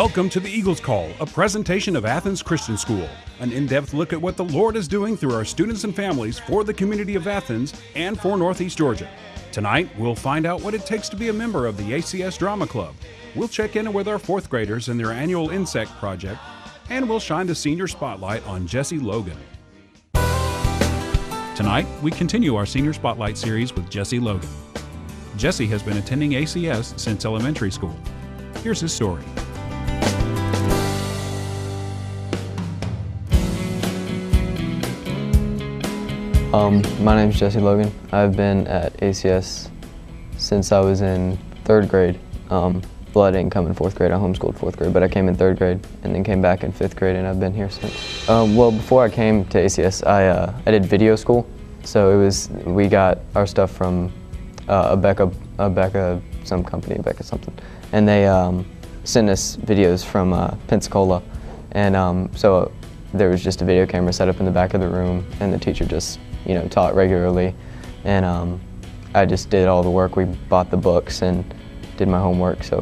Welcome to the Eagles Call, a presentation of Athens Christian School, an in-depth look at what the Lord is doing through our students and families for the community of Athens and for Northeast Georgia. Tonight, we'll find out what it takes to be a member of the ACS Drama Club. We'll check in with our fourth graders in their annual insect project, and we'll shine the senior spotlight on Jesse Logan. Tonight, we continue our senior spotlight series with Jesse Logan. Jesse has been attending ACS since elementary school. Here's his story. My name is Jesse Logan. I've been at ACS since I was in third grade. Well, I didn't come in fourth grade. I homeschooled fourth grade, but I came in third grade and then came back in fifth grade, and I've been here since. Well, before I came to ACS, I did video school. So we got our stuff from Becca something, and they sent us videos from Pensacola, and so there was just a video camera set up in the back of the room, and the teacher just taught regularly, and I just did all the work. We bought the books and did my homework, so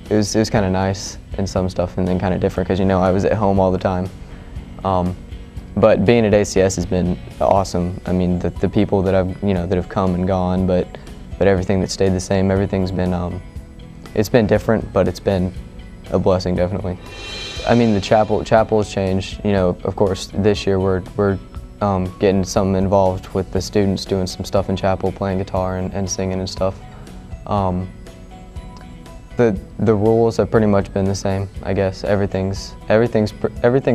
it was kind of nice in some stuff, and then kind of different because I was at home all the time. But being at ACS has been awesome. I mean, the people that that have come and gone, but everything that stayed the same. Everything's been it's been different, but it's been a blessing, definitely. I mean, the chapel has changed. Of course, this year we're getting some involved with the students, doing some stuff in chapel, playing guitar and singing and stuff. The rules have pretty much been the same, I guess. Everything's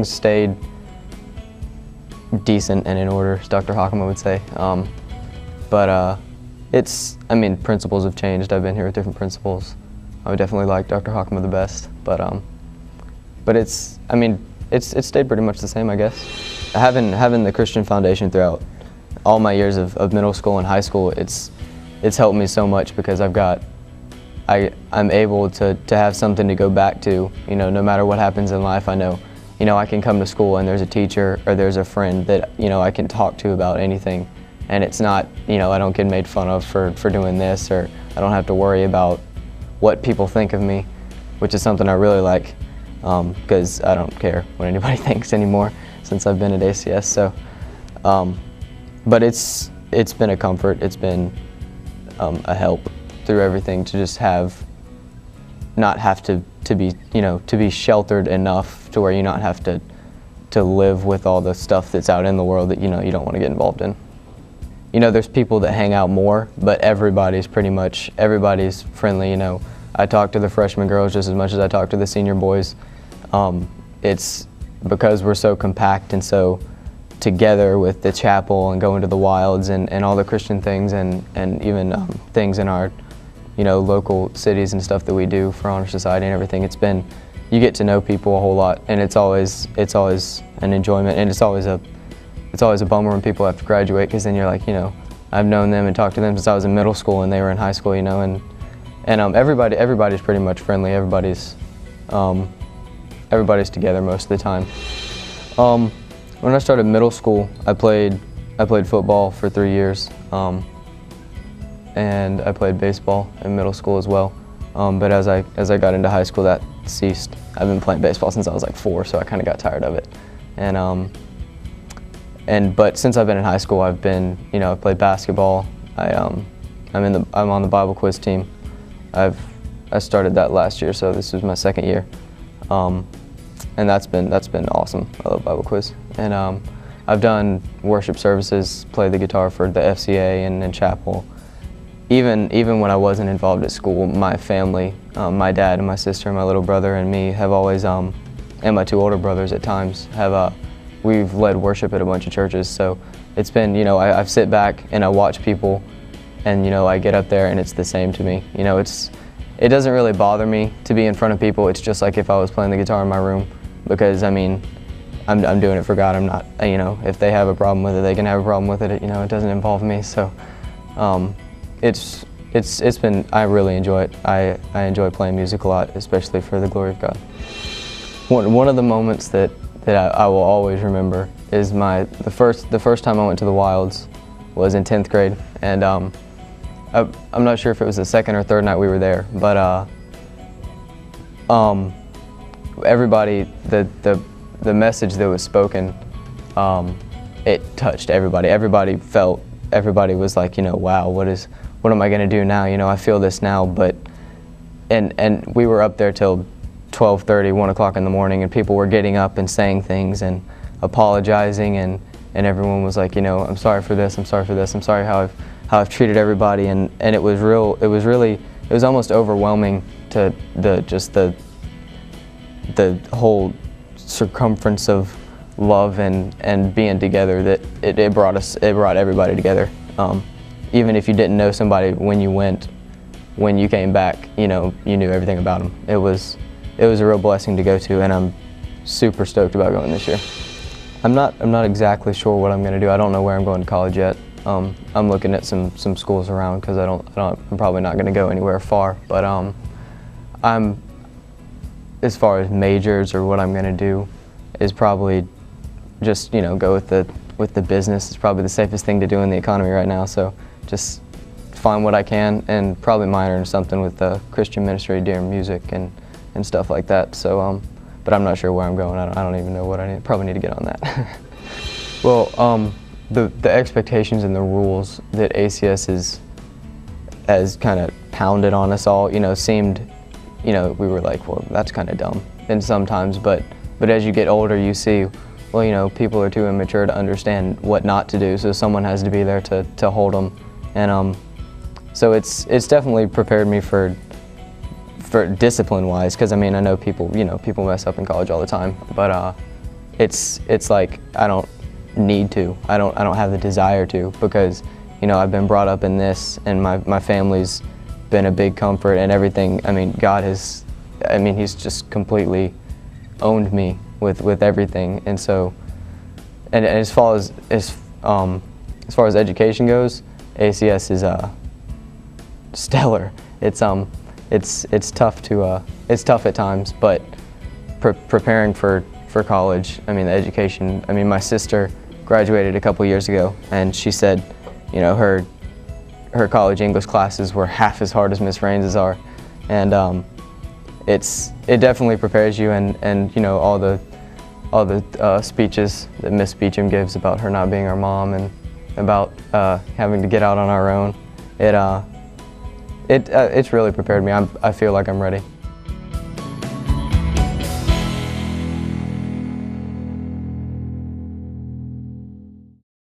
stayed decent and in order, as Dr. Hockema would say. Principals have changed. I've been here with different principals. I would definitely like Dr. Hockema the best, but it's stayed pretty much the same, I guess. Having the Christian foundation throughout all my years of middle school and high school, it's helped me so much because I'm able to have something to go back to. No matter what happens in life, I know I can come to school and there's a teacher or there's a friend that I can talk to about anything, and it's not I don't get made fun of for doing this, or I don't have to worry about what people think of me, which is something I really like, because I don't care what anybody thinks anymore since I've been at ACS. So, but it's been a comfort. It's been a help through everything to just not have to be sheltered enough to where you not have to live with all the stuff that's out in the world that you don't want to get involved in. There's people that hang out more, but everybody's friendly. I talk to the freshman girls just as much as I talk to the senior boys. It's because we're so compact and so together with the chapel and going to the wilds and all the Christian things and even things in our local cities and stuff that we do for Honor Society and everything. You get to know people a whole lot, and it's always an enjoyment, and it's always a bummer when people have to graduate, because then you're like, I've known them and talked to them since I was in middle school and they were in high school, and everybody's pretty much friendly. Everybody's together most of the time. When I started middle school, I played football for 3 years, and I played baseball in middle school as well. But as I got into high school, that ceased. I've been playing baseball since I was like 4, so I kind of got tired of it. But since I've been in high school, I've played basketball. I'm on the Bible quiz team. I started that last year, so this was my second year, and that's been awesome. I love Bible quiz, and I've done worship services, played the guitar for the FCA and in chapel. Even when I wasn't involved at school, my family, my dad and my sister and my little brother and me have always, and my 2 older brothers at times, we've led worship at a bunch of churches. So it's been, I sit back and I watch people, and I get up there and it's the same to me. It doesn't really bother me to be in front of people. It's just like if I was playing the guitar in my room, because I'm doing it for God. I'm not, if they have a problem with it, they can have a problem with it. It doesn't involve me. So it's been, I really enjoy it. I enjoy playing music a lot, especially for the glory of God. One of the moments that I will always remember is the first time I went to the Wilds was in 10th grade, and I'm not sure if it was the second or third night we were there, but everybody, the message that was spoken, it touched everybody. Everybody was like, wow, what am I going to do now? I feel this now, but, and we were up there till 12:30, 1 o'clock in the morning, and people were getting up and saying things and apologizing, and everyone was like, I'm sorry for this, I'm sorry for this, I'm sorry how I've treated everybody, and it was almost overwhelming to the whole circumference of love and being together, that it brought everybody together. Even if you didn't know somebody when you went, when you came back, you knew everything about them. It was a real blessing to go to, and I'm super stoked about going this year. I'm not exactly sure what I'm going to do. I don't know where I'm going to college yet. I'm looking at some schools around because I'm probably not going to go anywhere far. But as far as majors or what I'm going to do is probably just go with the business. It's probably the safest thing to do in the economy right now. So just find what I can and probably minor in something with Christian ministry, during music and stuff like that. So, but I'm not sure where I'm going. I don't even know what I probably need to get on that. Well, the expectations and the rules that ACS has kind of pounded on us all, seemed, we were like, well, that's kind of dumb. And sometimes, but as you get older, you see, well, people are too immature to understand what not to do, so someone has to be there to hold them. And so it's definitely prepared me for discipline-wise, because I know people mess up in college all the time, but it's like I don't need to. I don't have the desire to, because I've been brought up in this, and my family's been a big comfort and everything. God has, He's just completely owned me with everything, and so and as far as education goes, ACS is stellar. It's tough at times, but preparing for college, the education, my sister graduated a couple years ago, and she said, her college English classes were half as hard as Miss Rains's are, and it definitely prepares you, and all the speeches that Miss Beecham gives about her not being our mom and about having to get out on our own, it's really prepared me. I feel like I'm ready.